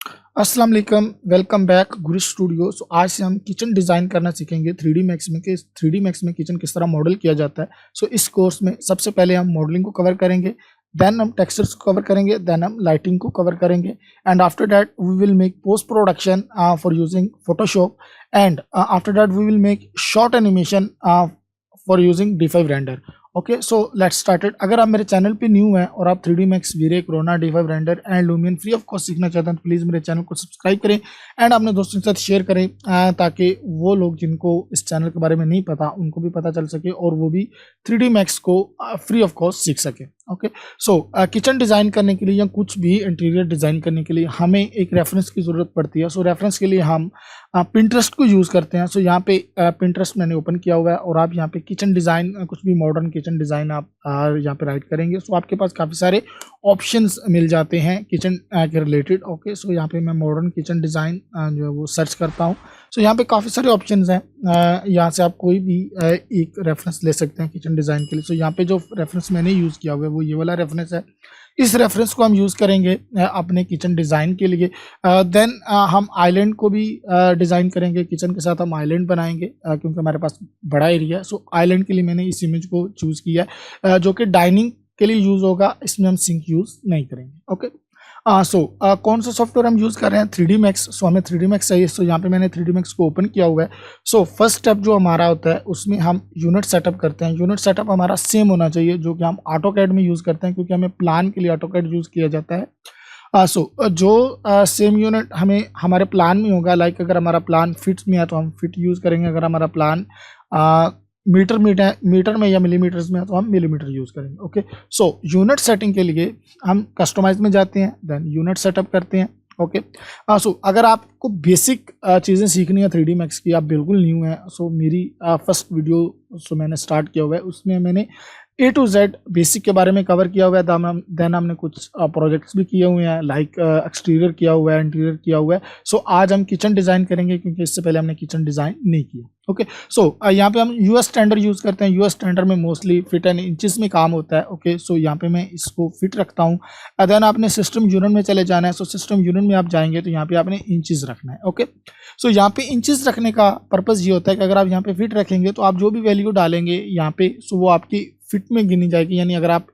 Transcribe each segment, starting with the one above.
अस्सलाम वालेकुम, welcome back गुरु studio. आज से हम किचन डिज़ाइन करना सीखेंगे 3D मैक्स में कि 3D मैक्स में किचन किस तरह मॉडल किया जाता है। इस कोर्स में सबसे पहले हम मॉडलिंग को कवर करेंगे, देन हम टेक्सचर्स को कवर करेंगे, देन हम लाइटिंग को कवर करेंगे and after that we will make post production for using Photoshop and after that we will make short animation for using D5 render. Okay, so let's started. अगर आप मेरे channel पे new हैं और आप 3D Max, VRay, Corona, D5 render and Lumion free of cost सीखना चाहते हैं तो प्लीज़ मेरे चैनल को सब्सक्राइब करें एंड अपने दोस्तों के साथ शेयर करें ताकि वो लोग जिनको इस चैनल के बारे में नहीं पता उनको भी पता चल सके और वो भी 3D मैक्स को फ्री ऑफ कॉस्ट सीख सके। ओके, सो किचन डिज़ाइन करने के लिए या कुछ भी इंटीरियर डिज़ाइन करने के लिए हमें एक रेफरेंस की ज़रूरत पड़ती है। रेफरेंस के लिए हम पिंटरेस्ट को यूज़ करते हैं। यहाँ पे पिंटरेस्ट मैंने ओपन किया हुआ है और आप यहाँ पे किचन डिज़ाइन, कुछ भी मॉडर्न किचन डिज़ाइन आप यहाँ पे राइट करेंगे। आपके पास काफ़ी सारे ऑप्शंस मिल जाते हैं किचन के रिलेटेड। ओके, यहाँ पे मैं मॉडर्न किचन डिज़ाइन जो है वो सर्च करता हूँ। यहाँ पे काफ़ी सारे ऑप्शंस हैं, यहाँ से आप कोई भी एक रेफरेंस ले सकते हैं किचन डिज़ाइन के लिए। यहाँ पे जो रेफरेंस मैंने यूज़ किया हुआ है वो ये वाला रेफरेंस है। इस रेफरेंस को हम यूज़ करेंगे अपने किचन डिज़ाइन के लिए। देन हम आइलैंड को भी डिज़ाइन करेंगे, किचन के साथ हम आइलैंड बनाएंगे क्योंकि हमारे पास बड़ा एरिया है। आइलैंड के लिए मैंने इस इमेज को चूज़ किया है जो कि डाइनिंग के लिए यूज़ होगा, इसमें हम सिंक यूज़ नहीं करेंगे। ओके, कौन सा सॉफ्टवेयर हम यूज़ कर रहे हैं? 3D max. हमें 3D मैक्स चाहिए। यहाँ पे मैंने 3D मैक्स को ओपन किया हुआ है। फर्स्ट स्टेप जो हमारा होता है उसमें हम यूनिट सेटअप करते हैं। यूनिट सेटअप हमारा सेम होना चाहिए जो कि हम ऑटोकैड में यूज़ करते हैं क्योंकि हमें प्लान के लिए ऑटोकैड यूज़ किया जाता है। जो सेम यूनिट हमें हमारे प्लान में होगा, लाइक अगर हमारा प्लान फिट में है तो हम फिट यूज़ करेंगे, अगर हमारा प्लान मीटर में या मिलीमीटर्स में है तो हम मिलीमीटर यूज़ करेंगे। ओके, यूनिट सेटिंग के लिए हम कस्टमाइज में जाते हैं, देन यूनिट सेटअप करते हैं। ओके, अगर आपको बेसिक चीज़ें सीखनी है 3D मैक्स की, आप बिल्कुल न्यू हैं, मेरी फर्स्ट वीडियो मैंने स्टार्ट किया हुआ है उसमें मैंने A to Z बेसिक के बारे में कवर किया हुआ है। देन हमने कुछ प्रोजेक्ट्स भी किए हुए हैं, लाइक एक्सटीरियर किया हुआ है, इंटीरियर किया हुआ है। आज हम किचन डिज़ाइन करेंगे क्योंकि इससे पहले हमने किचन डिज़ाइन नहीं किया। ओके, यहाँ पे हम US स्टैंडर्ड यूज़ करते हैं। US स्टैंडर्ड में मोस्टली फिट एंड इंचेस में काम होता है। ओके, यहाँ पे मैं इसको फिट रखता हूँ। देन आपने सिस्टम यूनिट में चले जाना है। सिस्टम यूनिट में आप जाएंगे तो यहाँ पे आपने इंचेस रखना है। ओके, यहाँ पे इंचेस रखने का पर्पज़ ये होता है कि अगर आप यहाँ पे फिट रखेंगे तो आप जो भी वैल्यू डालेंगे यहाँ पे वो आपकी फिट में गिनी जाएगी। यानी अगर आप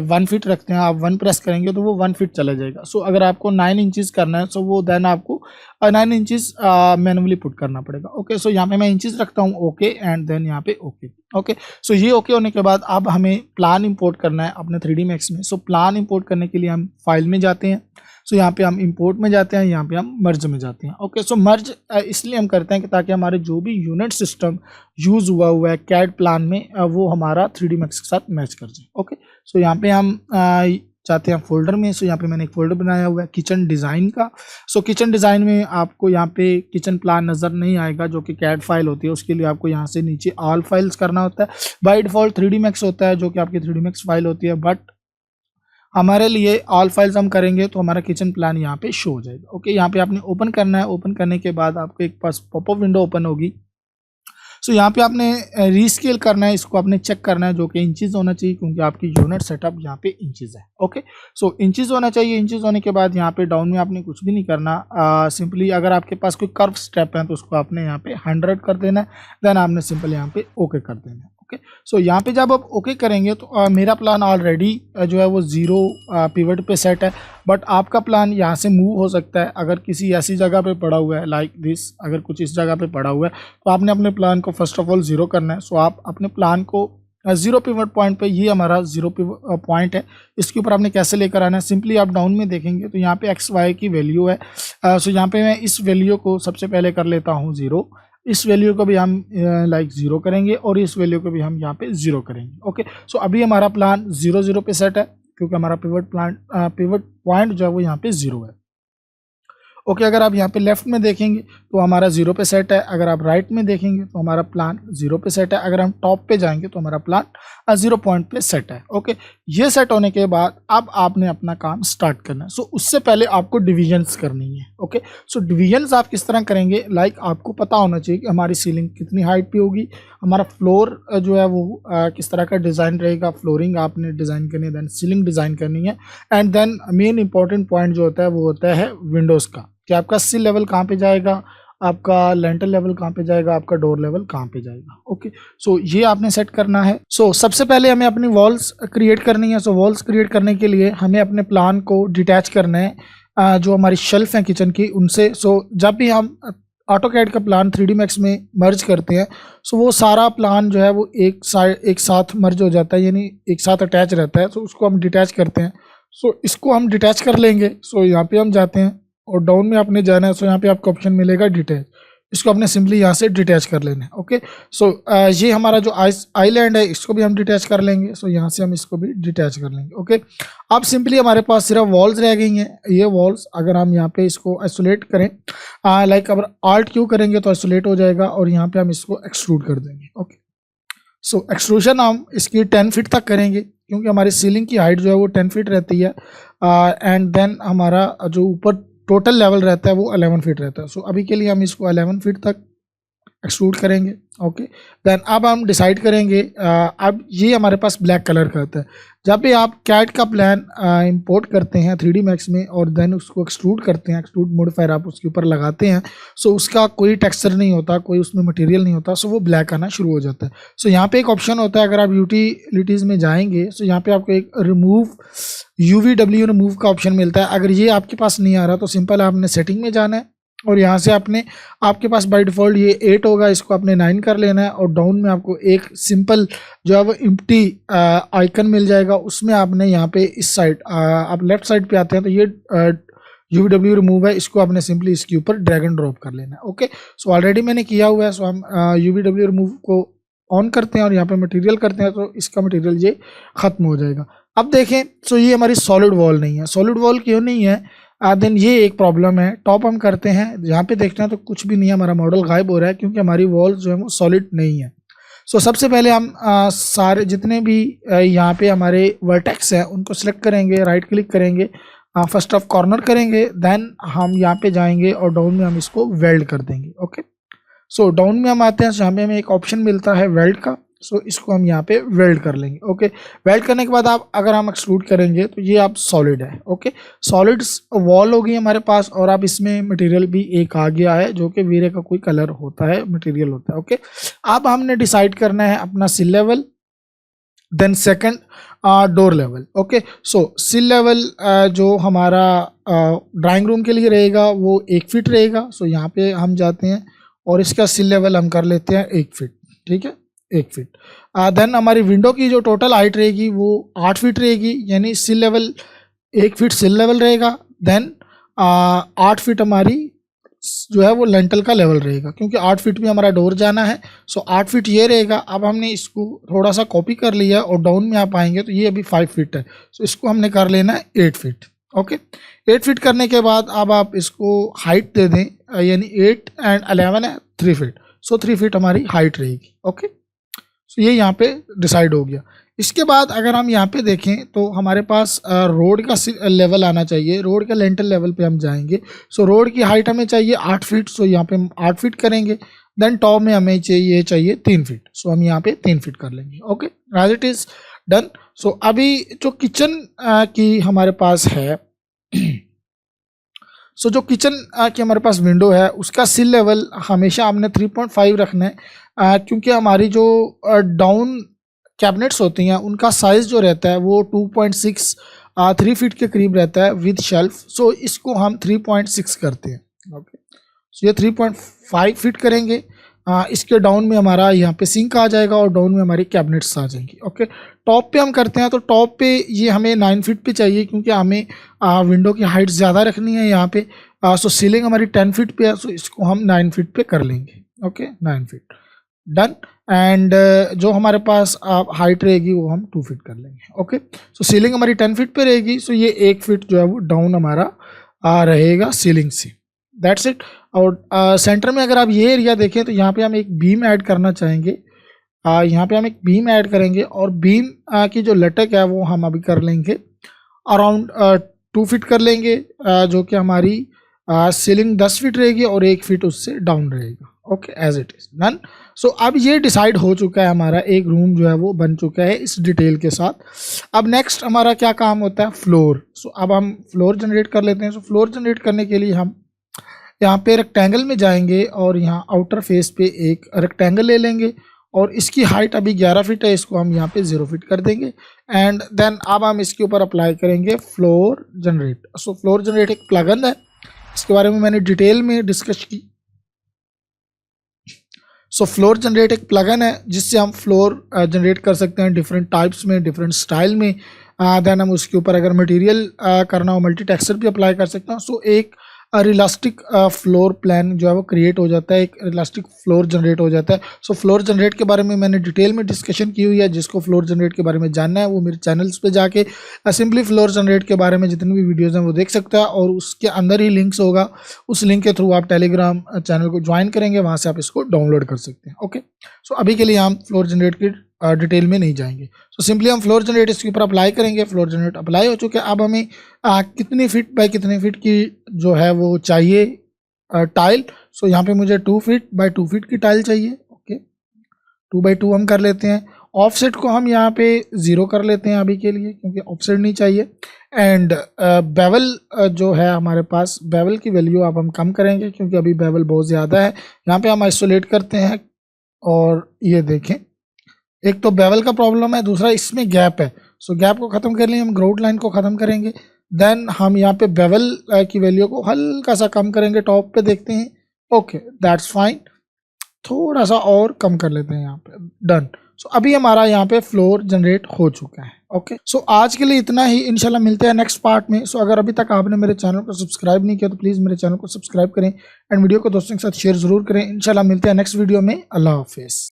1 फीट रखते हैं, आप 1 प्रेस करेंगे तो वो 1 फीट चला जाएगा। अगर आपको 9 इंचेस करना है वो देन आपको 9 इंचेस मैनुअली पुट करना पड़ेगा। ओके, यहाँ पे मैं इंचेस रखता हूँ। ओके, एंड देन यहाँ पे ओके। ओके, ये ओके होने के बाद अब हमें प्लान इंपोर्ट करना है अपने 3D मैक्स में। प्लान इंपोर्ट करने के लिए हम फाइल में जाते हैं। यहाँ पे हम इंपोर्ट में जाते हैं, यहाँ पे हम मर्ज में जाते हैं। ओके, मर्ज इसलिए हम करते हैं कि ताकि हमारे जो भी यूनिट सिस्टम यूज़ हुआ है कैड प्लान में वो हमारा 3D मैक्स के साथ मैच कर जाए। ओके, यहाँ पे हम जाते हैं फोल्डर में। यहाँ पे मैंने एक फोल्डर बनाया हुआ है किचन डिज़ाइन का। किचन डिज़ाइन में आपको यहाँ पे किचन प्लान नज़र नहीं आएगा जो कि कैड फाइल होती है, उसके लिए आपको यहाँ से नीचे ऑल फाइल्स करना होता है। बाय डिफ़ॉल्ट 3D मैक्स होता है जो कि आपकी 3D मैक्स फाइल होती है, बट हमारे लिए ऑल फाइल्स हम करेंगे तो हमारा किचन प्लान यहाँ पे शो हो जाएगा। ओके, यहाँ पे आपने ओपन करना है। ओपन करने के बाद आपको एक पास पॉपअप विंडो ओपन होगी। यहाँ पे आपने रीस्केल करना है, इसको आपने चेक करना है जो कि इंचेस होना चाहिए क्योंकि आपकी यूनिट सेटअप यहाँ पे इंचेस है। ओके, इंचेस होना चाहिए। इंचेस होने के बाद यहाँ पे डाउन में आपने कुछ भी नहीं करना, सिंपली अगर आपके पास कोई कर्व स्टेप है तो उसको आपने यहाँ पे 100 कर देना है। देन आपने सिंपल यहाँ पे ओके कर देना है। ओके, यहाँ पे जब आप ओके करेंगे तो मेरा प्लान ऑलरेडी जो है वो 0 पिवट पे सेट है, बट आपका प्लान यहाँ से मूव हो सकता है। अगर किसी ऐसी जगह पे पड़ा हुआ है लाइक दिस, अगर कुछ इस जगह पे पड़ा हुआ है तो आपने अपने प्लान को फर्स्ट ऑफ ऑल 0 करना है। आप अपने प्लान को 0 पिवट पॉइंट पे, ये हमारा 0 पॉइंट है, इसके ऊपर आपने कैसे लेकर आना है। सिंपली आप डाउन में देखेंगे तो यहाँ पे XY की वैल्यू है। यहाँ पे मैं इस वैल्यू को सबसे पहले कर लेता हूँ 0, इस वैल्यू को भी हम लाइक 0 करेंगे और इस वैल्यू को भी हम यहाँ पे 0 करेंगे। ओके, अभी हमारा प्लान 0 0 पे सेट है क्योंकि हमारा पिवट पॉइंट जो है वो यहाँ पे 0 है। ओके, अगर आप यहाँ पे लेफ्ट में देखेंगे तो हमारा 0 पे सेट है, अगर आप राइट में देखेंगे तो हमारा प्लान 0 पे सेट है, अगर हम टॉप पे जाएंगे तो हमारा प्लान 0 पॉइंट पे सेट है। ओके, ये सेट होने के बाद अब आपने अपना काम स्टार्ट करना है। सो उससे पहले आपको डिविजन्स करनी है। ओके, सो डिविजन्स आप किस तरह करेंगे, लाइक आपको पता होना चाहिए कि हमारी सीलिंग कितनी हाइट पे होगी, हमारा फ्लोर जो है वो किस तरह का डिज़ाइन रहेगा, फ्लोरिंग आपने डिज़ाइन करनी है, देन सीलिंग डिज़ाइन करनी है, and then main important point जो होता है वो होता है विंडोज़ का, कि आपका सिल लेवल कहाँ पे जाएगा, आपका लेंटर लेवल कहाँ पे जाएगा, आपका डोर लेवल कहाँ पे जाएगा। ओके, सो ये आपने सेट करना है। सो सबसे पहले हमें अपनी वॉल्स क्रिएट करनी है। सो वॉल्स क्रिएट करने के लिए हमें अपने प्लान को डिटैच करना है जो हमारी शेल्फ है किचन की उनसे। सो जब भी हम ऑटोकैड का प्लान 3D मैक्स में मर्ज करते हैं, सो वो सारा प्लान जो है वो एक साथ मर्ज हो जाता है, यानी एक साथ अटैच रहता है। सो उसको हम डिटैच करते हैं। सो इसको हम डिटैच कर लेंगे। सो यहाँ पे हम जाते हैं और डाउन में आपने जाना है। सो यहाँ पे आपको ऑप्शन मिलेगा डिटैच, इसको आपने सिंपली यहाँ से डिटैच कर लेना है। ओके, सो ये हमारा जो आइलैंड है इसको भी हम डिटैच कर लेंगे। सो यहाँ से हम इसको भी डिटैच कर लेंगे। ओके, अब सिंपली हमारे पास सिर्फ वॉल्स रह गई हैं। ये वॉल्स अगर हम यहाँ पे इसको आइसोलेट करें, लाइक अगर आल्ट क्यू करेंगे तो आइसोलेट हो जाएगा, और यहाँ पे हम इसको एक्सट्रूड कर देंगे। ओके, सो एक्सट्रूशन हम इसकी 10 फीट तक करेंगे, क्योंकि हमारी सीलिंग की हाइट जो है वो 10 फीट रहती है, एंड देन हमारा जो ऊपर टोटल लेवल रहता है वो 11 फीट रहता है। सो अभी के लिए हम इसको 11 फीट तक एक्सट्रूड करेंगे। ओके, देन अब हम डिसाइड करेंगे, अब ये हमारे पास ब्लैक कलर का आता है। जब भी आप कैड का प्लान इंपोर्ट करते हैं 3D मैक्स में और देन उसको एक्सट्रूड करते हैं, एक्सट्रूड मॉडिफायर आप उसके ऊपर लगाते हैं, सो उसका कोई टेक्सचर नहीं होता, कोई उसमें मटेरियल नहीं होता, सो वो ब्लैक आना शुरू हो जाता है। सो यहाँ पे एक ऑप्शन होता है, अगर आप यूटिलिटीज़ में जाएंगे सो यहाँ पे आपको एक रिमूव UVW रिमूव का ऑप्शन मिलता है। अगर ये आपके पास नहीं आ रहा तो सिंपल आपने सेटिंग में जाना है और यहाँ से आपके पास बाय डिफ़ॉल्ट ये 8 होगा, इसको आपने 9 कर लेना है, और डाउन में आपको एक सिंपल जो है वो एम्प्टी आइकन मिल जाएगा। उसमें आपने यहाँ पे इस साइड आप लेफ्ट साइड पे आते हैं तो ये UVW रिमूव है, इसको आपने सिंपली इसके ऊपर ड्रैग एंड ड्रॉप कर लेना है। ओके, सो ऑलरेडी मैंने किया हुआ है। सो हम UVW रिमूव को ऑन करते हैं और यहाँ पे मटेरियल करते हैं तो इसका मटेरियल ये ख़त्म हो जाएगा। अब देखें, सो ये हमारी सॉलिड वॉल नहीं है। सॉलिड वॉल क्यों नहीं है, देन ये एक प्रॉब्लम है। टॉप हम करते हैं, यहाँ पे देखते हैं तो कुछ भी नहीं है, हमारा मॉडल गायब हो रहा है क्योंकि हमारी वॉल्स जो है वो सॉलिड नहीं है। सो सबसे पहले हम सारे जितने भी यहाँ पे हमारे वर्टेक्स हैं उनको सिलेक्ट करेंगे, राइट क्लिक करेंगे, फर्स्ट ऑफ कॉर्नर करेंगे, देन हम यहाँ पे जाएंगे और डाउन में हम इसको वेल्ड कर देंगे। ओके, सो डाउन में हम आते हैं, यहाँ पे हमें एक ऑप्शन मिलता है वेल्ड का। सो इसको हम यहाँ पे वेल्ड कर लेंगे। ओके, वेल्ड करने के बाद अगर हम एक्सट्रूड करेंगे तो ये आप सॉलिड है। ओके, सॉलिड वॉल होगी हमारे पास, और अब इसमें मटेरियल भी एक आ गया है जो कि वीरे का कोई कलर होता है, मटेरियल होता है। ओके, अब हमने डिसाइड करना है अपना sill level, then second door level. Okay, so sill level जो हमारा ड्राइंग रूम के लिए रहेगा वो 1 फीट रहेगा। सो यहाँ पे हम जाते हैं और इसका सिल लेवल हम कर लेते हैं 1 फीट। ठीक है, 1 फीट। देन हमारी विंडो की जो टोटल हाइट रहेगी वो 8 फीट रहेगी, यानी सिल लेवल 1 फीट सिल लेवल रहेगा, देन 8 फीट हमारी जो है वो लेंटल का लेवल रहेगा, क्योंकि 8 फीट में हमारा डोर जाना है। सो 8 फीट ये रहेगा। अब हमने इसको थोड़ा सा कॉपी कर लिया और डाउन में आप आएंगे तो ये अभी 5 फीट है। सो इसको हमने कर लेना है 8 फीट। ओके, 8 फीट करने के बाद अब आप इसको हाइट दे दें, यानी 8 एंड 11 है 3 फीट। सो 3 फीट हमारी हाइट रहेगी। ओके, सो ये यहाँ पे डिसाइड हो गया। इसके बाद अगर हम यहाँ पे देखें तो हमारे पास रोड का लेवल आना चाहिए, रोड के लेंटल लेवल पे हम जाएंगे। सो रोड की हाइट हमें चाहिए 8 फीट। सो यहाँ पे हम 8 फीट करेंगे, देन टॉप में हमें चाहिए 3 फीट। सो हम यहाँ पे 3 फीट कर लेंगे। Okay, as it is done. So अभी जो किचन की हमारे पास है सो जो किचन की हमारे पास विंडो है उसका सिल लेवल हमेशा हमने 3.5 रखना है, क्योंकि हमारी जो डाउन कैबिनेट्स होती हैं उनका साइज़ जो रहता है वो 2.6 3 फीट के करीब रहता है विद शेल्फ। सो इसको हम 3.6 करते हैं। ओके, सो ये 3.5 फीट करेंगे। इसके डाउन में हमारा यहाँ पे सिंक आ जाएगा और डाउन में हमारी कैबिनेट्स आ जाएंगी। ओके, टॉप पे हम करते हैं तो टॉप पे ये हमें 9 फीट पे चाहिए, क्योंकि हमें विंडो की हाइट ज़्यादा रखनी है यहाँ पे। सो सीलिंग हमारी 10 फीट पे है, सो इसको हम 9 फीट पे कर लेंगे। Okay, 9 feet done. एंड जो हमारे पास हाइट रहेगी वो हम 2 फीट कर लेंगे। ओके, सो सीलिंग हमारी 10 फीट पे रहेगी। सो ये 1 फीट जो है वो डाउन हमारा रहेगा सीलिंग से। That's it. और सेंटर में अगर आप ये एरिया देखें तो यहाँ पे हम एक बीम ऐड करना चाहेंगे। यहाँ पे हम एक बीम ऐड करेंगे और बीम की जो लटक है वो हम अभी कर लेंगे अराउंड 2 फीट कर लेंगे, जो कि हमारी सीलिंग 10 फीट रहेगी और 1 फीट उससे डाउन रहेगा। Okay, as it is done. So अब ये डिसाइड हो चुका है, हमारा एक रूम जो है वो बन चुका है इस डिटेल के साथ। अब नेक्स्ट हमारा क्या काम होता है, फ्लोर। सो अब हम फ्लोर जनरेट कर लेते हैं। सो फ्लोर जनरेट करने के लिए हम यहाँ पे रेक्टेंगल में जाएंगे और यहाँ आउटर फेस पे एक रेक्टेंगल ले लेंगे और इसकी हाइट अभी 11 फीट है, इसको हम यहाँ पे 0 फीट कर देंगे। एंड देन अब हम इसके ऊपर अप्लाई करेंगे फ्लोर जनरेट। सो फ्लोर जनरेट एक प्लगइन है, इसके बारे में मैंने डिटेल में डिस्कस की। सो फ्लोर जनरेट एक प्लगइन है जिससे हम फ्लोर जनरेट कर सकते हैं डिफरेंट टाइप्स में, डिफरेंट स्टाइल में। देन हम उसके ऊपर अगर मटेरियल करना हो मल्टी टेक्सचर भी अप्लाई कर सकते हैं। सो एक रिलास्टिक फ्लोर प्लान जो है वो क्रिएट हो जाता है, एक रिलास्टिक फ्लोर जनरेट हो जाता है। सो फ्लोर जनरेट के बारे में मैंने डिटेल में डिस्कशन की हुई है। जिसको फ्लोर जनरेट के बारे में जानना है वो मेरे चैनल्स पे जाके सिंपली फ्लोर जनरेट के बारे में जितनी भी वीडियोज़ हैं वो देख सकता है, और उसके अंदर ही लिंक्स होगा, उस लिंक के थ्रू आप टेलीग्राम चैनल को ज्वाइन करेंगे, वहाँ से आप इसको डाउनलोड कर सकते हैं। ओके, सो अभी के लिए हम फ्लोर जनरेट की डिटेल में नहीं जाएंगे। सो सिंपली हम फ्लोर जनरेट इसके ऊपर अप्लाई करेंगे। फ्लोर जनरेट अप्लाई हो चुके हैं। अब हमें कितनी फीट बाय कितने फीट की जो है वो चाहिए टाइल। सो यहाँ पे मुझे 2 फीट बाय 2 फीट की टाइल चाहिए। ओके, 2 बाय 2 हम कर लेते हैं। ऑफसेट को हम यहाँ पे 0 कर लेते हैं अभी के लिए, क्योंकि ऑफसेट नहीं चाहिए। एंड बेवल जो है हमारे पास, बेवल की वैल्यू अब हम कम करेंगे क्योंकि अभी बेवल बहुत ज़्यादा है। यहाँ पे हम आइसोलेट करते हैं और ये देखें, एक तो बेवल का प्रॉब्लम है, दूसरा इसमें गैप है। सो गैप को ख़त्म कर लिए, हम ग्राउंड लाइन को ख़त्म करेंगे। देन हम यहाँ पे बेवल की वैल्यू को हल्का सा कम करेंगे, टॉप पे देखते हैं। ओके, दैट्स फाइन, थोड़ा सा और कम कर लेते हैं यहाँ पे, डन। सो अभी हमारा यहाँ पे फ्लोर जनरेट हो चुका है। ओके, सो आज के लिए इतना ही, इंशाल्लाह मिलते हैं नेक्स्ट पार्ट में। सो अगर अभी तक आपने मेरे चैनल को सब्सक्राइब नहीं किया तो प्लीज़ मेरे चैनल को सब्सक्राइब करें एंड वीडियो को दोस्तों के साथ शेयर ज़रूर करें। इंशाल्लाह मिलते हैं नेक्स्ट वीडियो में। अल्लाह हाफिज़।